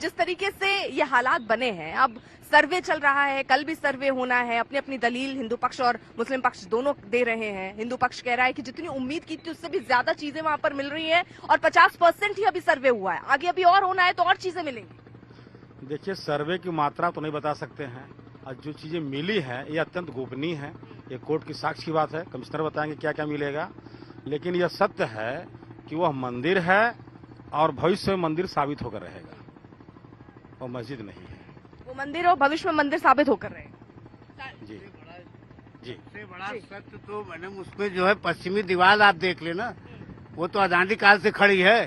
जिस तरीके से ये हालात बने हैं, अब सर्वे चल रहा है, कल भी सर्वे होना है, अपनी अपनी दलील हिंदू पक्ष और मुस्लिम पक्ष दोनों दे रहे हैं। हिंदू पक्ष कह रहा है कि जितनी उम्मीद की थी उससे भी ज्यादा चीजें वहां पर मिल रही हैं और 50% ही अभी सर्वे हुआ है, आगे अभी और होना है तो और चीजें मिलेंगी। देखिए, सर्वे की मात्रा तो नहीं बता सकते हैं और जो चीजें मिली हैं ये अत्यंत गोपनीय है। ये कोर्ट की साक्ष्य की बात है, कमिश्नर बताएंगे क्या क्या मिलेगा। लेकिन यह सत्य है कि वह मंदिर है और भविष्य में मंदिर साबित होकर रहेगा, वो मस्जिद नहीं है। वो मंदिर और भविष्य में मंदिर साबित होकर रहेगा। जी जी। सबसे बड़ा सत्य तो मैडम उसमें जो है पश्चिमी दीवार आप देख लेना, वो तो आजादी काल से खड़ी है।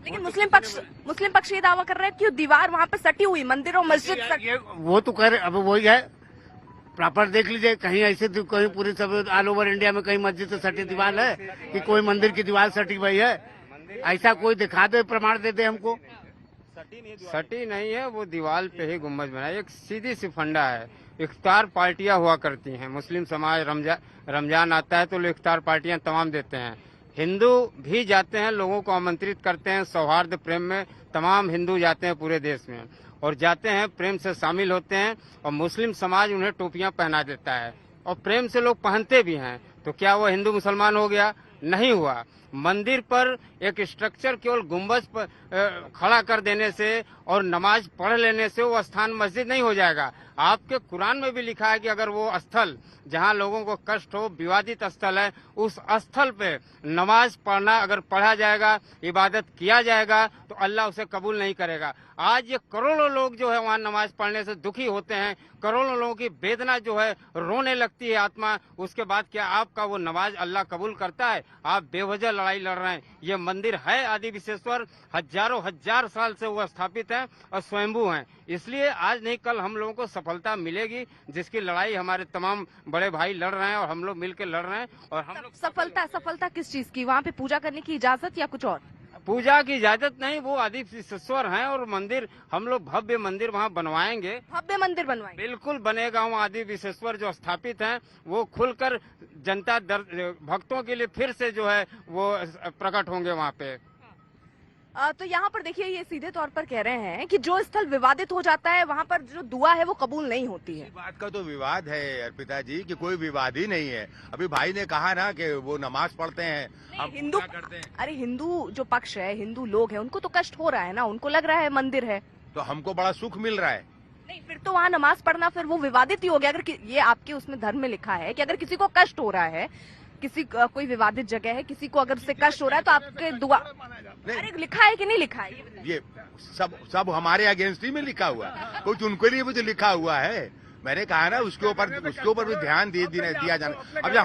लेकिन मुस्लिम पक्ष ये दावा कर रहा है कि दीवार वहाँ पे सटी हुई, मंदिर और मस्जिद वो तो कह रहे, अब वही है, प्रॉपर देख लीजिए। कहीं ऐसे कहीं पूरी सब ऑल ओवर इंडिया में कहीं मस्जिद से सटी दीवार है कि कोई मंदिर की दीवार सटी हुई है? ऐसा कोई दिखा दे, प्रमाण दे दे हमको। सटी नहीं है, वो दीवार पे ही गुम्बद बना है। एक सीधी सी फंडा है। इफ्तार पार्टियां हुआ करती हैं, मुस्लिम समाज रमजान आता है तो लोग इफ्तार पार्टियां तमाम देते हैं। हिंदू भी जाते हैं, लोगों को आमंत्रित करते हैं, सौहार्द प्रेम में तमाम हिंदू जाते हैं पूरे देश में और जाते हैं, प्रेम से शामिल होते हैं और मुस्लिम समाज उन्हें टोपियां पहना देता है और प्रेम से लोग पहनते भी हैं। तो क्या वो हिंदू मुसलमान हो गया? नहीं हुआ। मंदिर पर एक स्ट्रक्चर केवल गुंबज पर खड़ा कर देने से और नमाज पढ़ लेने से वो स्थान मस्जिद नहीं हो जाएगा। आपके कुरान में भी लिखा है कि अगर वो स्थल जहां लोगों को कष्ट हो, विवादित स्थल है, उस स्थल पे नमाज पढ़ना अगर पढ़ा जाएगा, इबादत किया जाएगा तो अल्लाह उसे कबूल नहीं करेगा। आज ये करोड़ों लोग जो है वहां नमाज पढ़ने से दुखी होते हैं, करोड़ों लोगों की वेदना जो है, रोने लगती है आत्मा। उसके बाद क्या आपका वो नमाज अल्लाह कबूल करता है? आप बेवजह लड़ाई लड़ रहे हैं। ये मंदिर है आदि विश्वेश्वर, हजारों हजार साल से वो स्थापित है और स्वयंभू हैं। इसलिए आज नहीं कल हम लोगों को सफलता मिलेगी, जिसकी लड़ाई हमारे तमाम बड़े भाई लड़ रहे हैं और हम लोग मिलकर लड़ रहे हैं। और हम लोग सफलता किस चीज की? वहाँ पे पूजा करने की इजाजत या कुछ और? पूजा की इजाजत नहीं, वो आदि विश्वेश्वर हैं और मंदिर हम लोग भव्य मंदिर वहाँ बनवाएंगे। भव्य मंदिर बनवाएंगे? बिल्कुल बनेगा। वहाँ आदि विश्वेश्वर जो स्थापित हैं वो खुलकर जनता भक्तों के लिए फिर से जो है वो प्रकट होंगे वहाँ पे। तो यहाँ पर देखिए, ये सीधे तौर पर कह रहे हैं कि जो स्थल विवादित हो जाता है वहाँ पर जो दुआ है वो कबूल नहीं होती है। इस बात का तो विवाद है अर्पिता जी कि कोई विवाद ही नहीं है। अभी भाई ने कहा ना कि वो नमाज पढ़ते हैं, हम हिंदू करते हैं। अरे हिंदू जो पक्ष है, हिंदू लोग हैं, उनको तो कष्ट हो रहा है ना, उनको लग रहा है मंदिर है तो हमको बड़ा सुख मिल रहा है। नहीं, फिर तो वहाँ नमाज पढ़ना फिर वो विवादित ही हो गया। अगर ये आपके उसमें धर्म में लिखा है कि अगर किसी को कष्ट हो रहा है, किसी कोई विवादित जगह है, किसी को अगर उससे कष्ट हो रहा है तो आपके दुआ, अरे लिखा है कि नहीं लिखा है? ये सब हमारे अगेंस्ट ही में लिखा हुआ है, कुछ उनके लिए भी तो लिखा हुआ है। मैंने कहा ना उसके ऊपर भी ध्यान दिया जाना। अब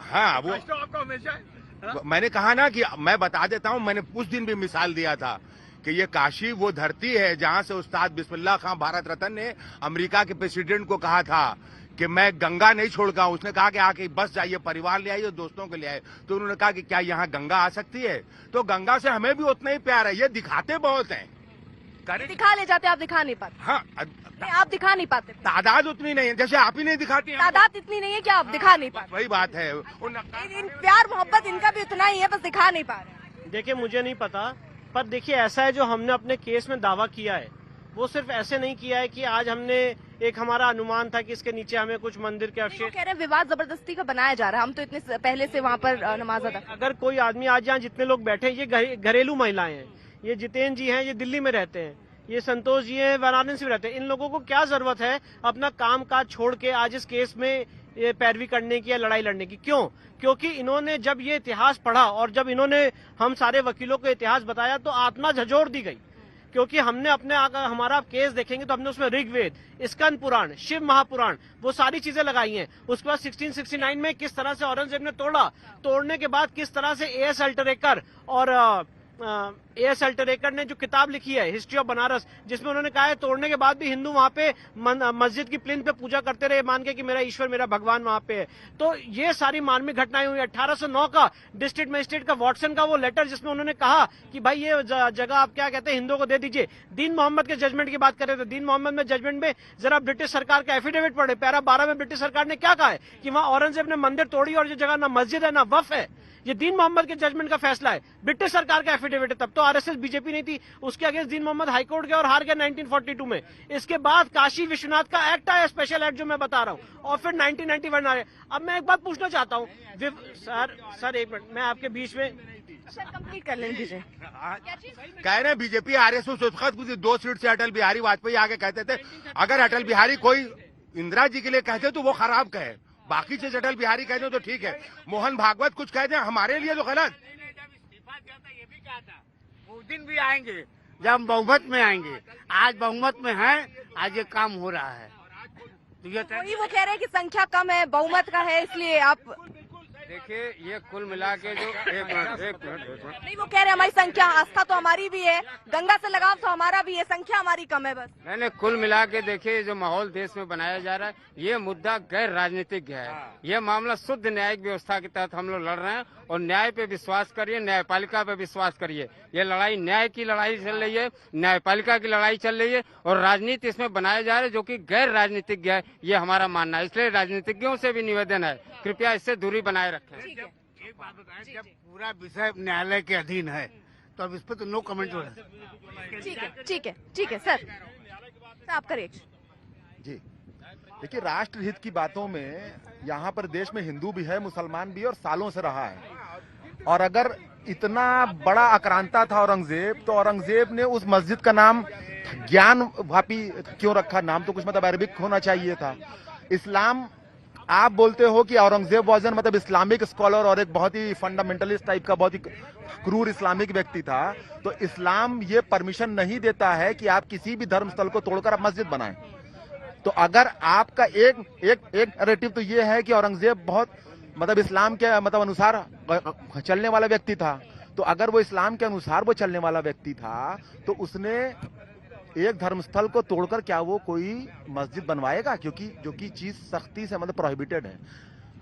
हाँ, वो मैंने कहा ना कि मैं बता देता हूँ, मैंने उस दिन भी मिसाल दिया था कि ये काशी वो धरती है जहाँ से उस्ताद बिस्मिल्लाह खां भारत रत्न ने अमेरिका के प्रेसिडेंट को कहा था कि मैं गंगा नहीं छोड़गा। उसने कहा कि आके बस जाइए, परिवार ले आइए, दोस्तों को ले आए। तो उन्होंने कहा कि क्या यहाँ गंगा आ सकती है? तो गंगा से हमें भी उतना ही प्यार है। ये दिखाते बहुत हैं, दिखा ले जाते, आप दिखा नहीं पाते। हाँ, नहीं, आप दिखा नहीं पाते। तादाद उतनी नहीं है जैसे आप ही नहीं दिखाती। तादाद इतनी नहीं है कि आप दिखा नहीं पाते। वही बात है, प्यार मोहब्बत इनका भी उतना ही है, बस दिखा नहीं पा रहे। देखिए, मुझे नहीं पता, पर देखिए ऐसा है, जो हमने अपने केस में दावा किया है वो सिर्फ ऐसे नहीं किया है कि आज हमने एक हमारा अनुमान था कि इसके नीचे हमें कुछ मंदिर के अवशेष। कह रहे विवाद जबरदस्ती का बनाया जा रहा है, हम तो इतने पहले से वहाँ पर नमाज अदा। अगर कोई आदमी आज यहाँ जितने लोग बैठे हैं, ये घरेलू महिलाएं हैं। ये जितेंद्र जी हैं, ये दिल्ली में रहते हैं। ये संतोष जी हैं, वाराणसी में रहते हैं। इन लोगों को क्या जरूरत है अपना काम काज छोड़ के आज इस केस में ये पैरवी करने की या लड़ाई लड़ने की? क्यों? क्योंकि इन्होंने जब ये इतिहास पढ़ा और जब इन्होंने हम सारे वकीलों को इतिहास बताया तो आत्मा झंझोड़ दी गई। क्योंकि हमने हमारा केस देखेंगे तो हमने उसमें ऋग्वेद, स्कंद पुराण, शिव महापुराण, वो सारी चीजें लगाई हैं। उसके बाद 1669 में किस तरह से औरंगजेब ने तोड़ने के बाद किस तरह से A.S. अल्टरेकर और A.S. अल्टरेकर ने जो किताब लिखी है हिस्ट्री ऑफ बनारस, जिसमें उन्होंने कहा है तोड़ने के बाद भी हिंदू वहां पे मस्जिद की प्लिंथ पे पूजा करते रहे, मान के कि मेरा ईश्वर, मेरा भगवान वहां पे है। तो ये सारी मार्मिक घटनाएं हुई। 1809 का डिस्ट्रिक्ट मजिस्ट्रेट का वॉटसन का वो लेटर, जिसमें उन्होंने कहा कि भाई ये जगह आप क्या कहते हैं हिंदुओं को दे दीजिए। दीन मोहम्मद के जजमेंट की बात कर रहे थे। दीन मोहम्मद में जजमेंट में जरा ब्रिटिश सरकार का एफिडेविट पढ़े, पैरा 12 में ब्रिटिश सरकार ने क्या कहा है कि वहां औरंगजेब ने मंदिर तोड़ी और ये जगह ना मस्जिद है ना वफ है। ये दीन मोहम्मद के जजमेंट का फैसला है, ब्रिटिश सरकार का एफिडेविट है। तब तो आरएसएस बीजेपी नहीं थी, उसके अगेंस्ट दीन मोहम्मद हाईकोर्ट गया और हार गया 1942 में। इसके बाद काशी विश्वनाथ का एक्ट आया, स्पेशल एक्ट जो मैं बता रहा हूँ, और फिर 1991 आ रहे। अब मैं एक बात पूछना चाहता हूँ सर एक मिनट, मैं आपके बीच में कंप्लीट कर लेने दीजिए। कह रहे हैं बीजेपी आरएसएस उस वक्त 2 सीट से अटल बिहारी वाजपेयी आगे कहते थे, अगर अटल बिहारी कोई इंदिरा जी के लिए कहते तो वो खराब कहे, बाकी से अटल बिहारी कहते तो ठीक है। मोहन भागवत कुछ कहते हैं हमारे लिए तो गलत। वो दिन भी आएंगे जब हम बहुमत में आएंगे, आज बहुमत में है, आज ये काम हो रहा है। वही वो कह रहे हैं कि संख्या कम है, बहुमत का है, इसलिए आप देखिए ये कुल मिला के जो एक मिनट नहीं, वो कह रहे हैं हमारी संख्या, आस्था तो हमारी भी है, गंगा से लगाव तो हमारा भी है, संख्या हमारी कम है बस। मैंने कुल मिला के देखिए जो माहौल देश में बनाया जा रहा है, ये मुद्दा गैर राजनीतिक है। ये मामला शुद्ध न्यायिक व्यवस्था के तहत हम लोग लड़ रहे हैं, और न्याय पे विश्वास करिए, न्यायपालिका पे विश्वास करिए। ये लड़ाई न्याय की लड़ाई चल रही है, न्यायपालिका की लड़ाई चल रही है, और राजनीति इसमें बनाया जा रहा है जो कि गैर राजनीतिक है, ये हमारा मानना है। इसलिए राजनीतिज्ञों से भी निवेदन है, कृपया इससे दूरी बनाए रखें। एक बात बताएं, जब पूरा विषय न्यायालय के अधीन है तो अब इस पर तो नो कमेंट हो रहा है। ठीक है सर, आपका रिएक्शन। जी देखिए, राष्ट्रहित की बातों में यहाँ पर देश में हिंदू भी है, मुसलमान भी है, और सालों से रहा है। और अगर इतना बड़ा आक्रांता था औरंगजेब, तो औरंगजेब ने उस मस्जिद का नाम ज्ञान वापी क्यों रखा? नाम तो कुछ मतलब अरबिक होना चाहिए था। इस्लाम, आप बोलते हो कि औरंगजेब वॉजन मतलब इस्लामिक स्कॉलर और एक बहुत ही फंडामेंटलिस्ट टाइप का बहुत ही क्रूर इस्लामिक व्यक्ति था, तो इस्लाम ये परमिशन नहीं देता है कि आप किसी भी धर्म स्थल को तोड़कर आप मस्जिद बनाएं। तो अगर आपका एक नैरेटिव तो ये है कि औरंगजेब बहुत मतलब इस्लाम के मतलब अनुसार चलने वाला व्यक्ति था, तो अगर वो इस्लाम के अनुसार वो चलने वाला व्यक्ति था, तो उसने एक धर्मस्थल को तोड़कर क्या वो कोई मस्जिद बनवाएगा? क्योंकि जो कि चीज सख्ती से मतलब प्रोहिबिटेड है।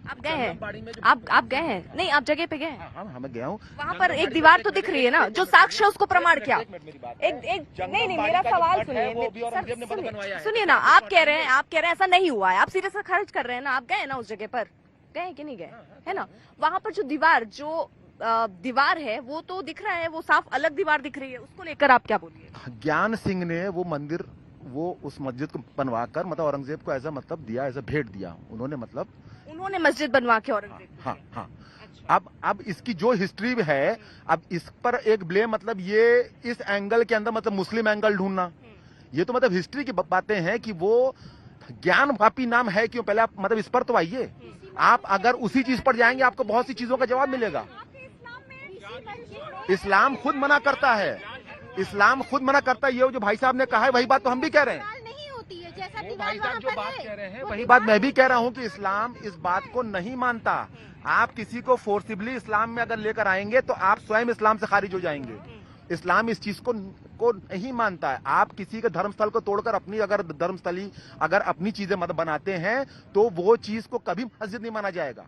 आप गए हैं? आप गए हैं? नहीं, आप जगह पे गए हैं? हाँ, मैं गया हूँ। वहाँ पर एक दीवार तो दिख रही है ना, जो साक्ष्य है उसको प्रमाण क्या? नहीं, मेरा सवाल सुनिए ना। आप कह रहे हैं ऐसा नहीं हुआ है, आप सीरियस खारिज कर रहे हैं ना? आप गए ना उस जगह पर? गए कि नहीं गए? है ना, वहाँ पर जो दीवार है वो तो दिख रहा है, वो साफ अलग दीवार दिख रही है, उसको लेकर आप क्या बोलिए? ज्ञान सिंह ने वो मंदिर, वो उस मस्जिद को बनवाकर मतलब औरंगजेब को ऐसा मतलब दिया, ऐसा भेंट दिया उन्होंने मस्जिद बनवा के औरंगजेब। हाँ। अब इसकी जो हिस्ट्री है, अब इस पर एक ब्लेम मतलब ये इस एंगल के अंदर मतलब मुस्लिम एंगल ढूंढना, ये तो मतलब हिस्ट्री की बातें हैं कि वो ज्ञान वापी नाम है क्यों? पहले आप मतलब इस पर तो आइए। आप अगर उसी चीज पर जाएंगे आपको बहुत सी चीजों का जवाब मिलेगा। इस्लाम खुद मना करता है, ये जो भाई साहब ने कहा है वही बात तो हम भी कह रहे हैं। भाई साहब जो बात कह रहे हैं वही बात मैं भी कह रहा हूँ कि इस्लाम इस बात को नहीं मानता। आप किसी को फोर्सिबली इस्लाम में अगर लेकर आएंगे तो आप स्वयं इस्लाम से खारिज हो जाएंगे। इस्लाम इस चीज को नहीं मानता है। आप किसी के धर्मस्थल को तोड़कर अपनी अगर धर्मस्थली अगर अपनी चीजें मत बनाते हैं तो वो चीज को कभी मस्जिद नहीं माना जाएगा।